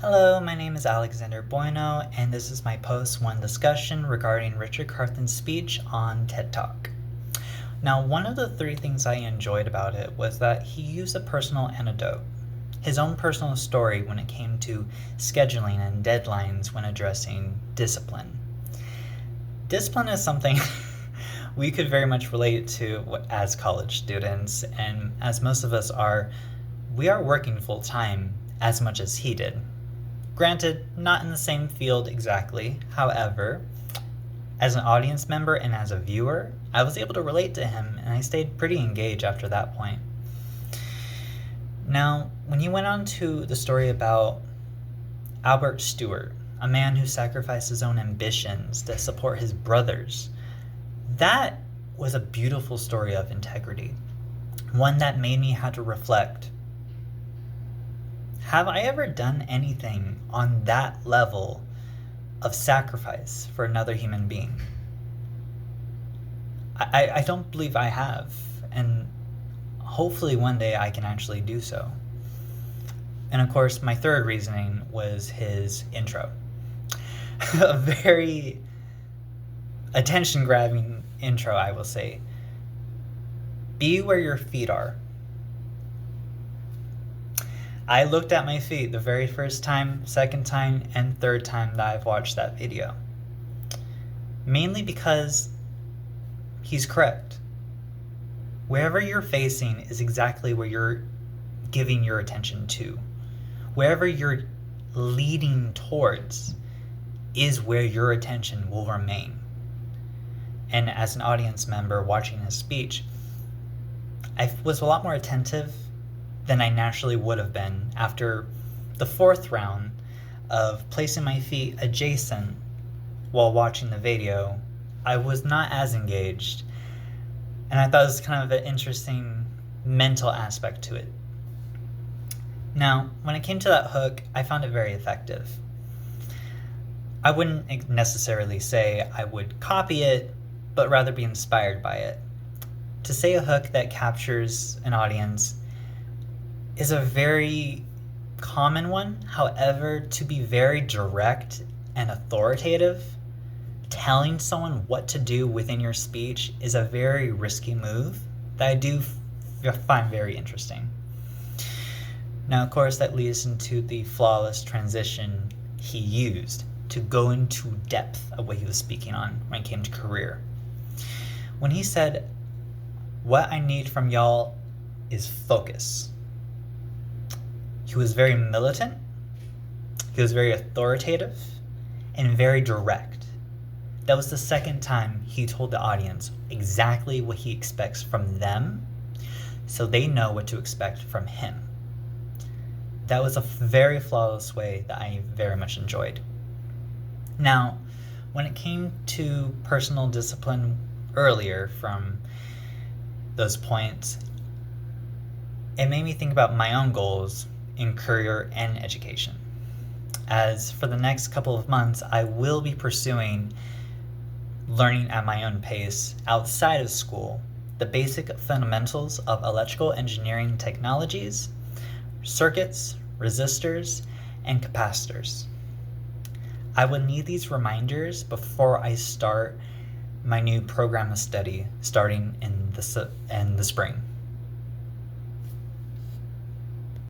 Hello, my name is Alexander Bueno, and this is my post 1 discussion regarding Richard Carthan's speech on TED Talk. Now, one of the 3 things I enjoyed about it was that he used a personal anecdote, his own personal story when it came to scheduling and deadlines when addressing discipline. Discipline is something we could very much relate to as college students, and as most of us are, we are working full time as much as he did. Granted, not in the same field exactly. However, as an audience member and as a viewer, I was able to relate to him, and I stayed pretty engaged after that point. Now, when he went on to the story about Albert Stewart, a man who sacrificed his own ambitions to support his brothers, that was a beautiful story of integrity. One that made me have to reflect. Have I ever done anything on that level of sacrifice for another human being? I don't believe I have, and hopefully one day I can actually do so. And of course, my third reasoning was his intro. A very attention-grabbing intro, I will say. Be where your feet are. I looked at my feet the very first time, second time, and third time that I've watched that video. Mainly because he's correct. Wherever you're facing is exactly where you're giving your attention to. Wherever you're leading towards is where your attention will remain. And as an audience member watching his speech, I was a lot more attentive than I naturally would have been after the 4th round of placing my feet adjacent while watching the video. I was not as engaged, and I thought it was kind of an interesting mental aspect to it. Now, when it came to that hook, I found it very effective. I wouldn't necessarily say I would copy it, but rather be inspired by it. To say a hook that captures an audience is a very common one. However, to be very direct and authoritative, telling someone what to do within your speech is a very risky move that I do find very interesting. Now, of course, that leads into the flawless transition he used to go into depth of what he was speaking on when it came to career. When he said, "What I need from y'all is focus." He was very militant, he was very authoritative, and very direct. That was the second time he told the audience exactly what he expects from them, so they know what to expect from him. That was a very flawless way that I very much enjoyed. Now, when it came to personal discipline earlier from those points, it made me think about my own goals in career and education. As for the next couple of months, I will be pursuing learning at my own pace outside of school the basic fundamentals of electrical engineering technologies, circuits, resistors, and capacitors. I will need these reminders before I start my new program of study starting in the spring.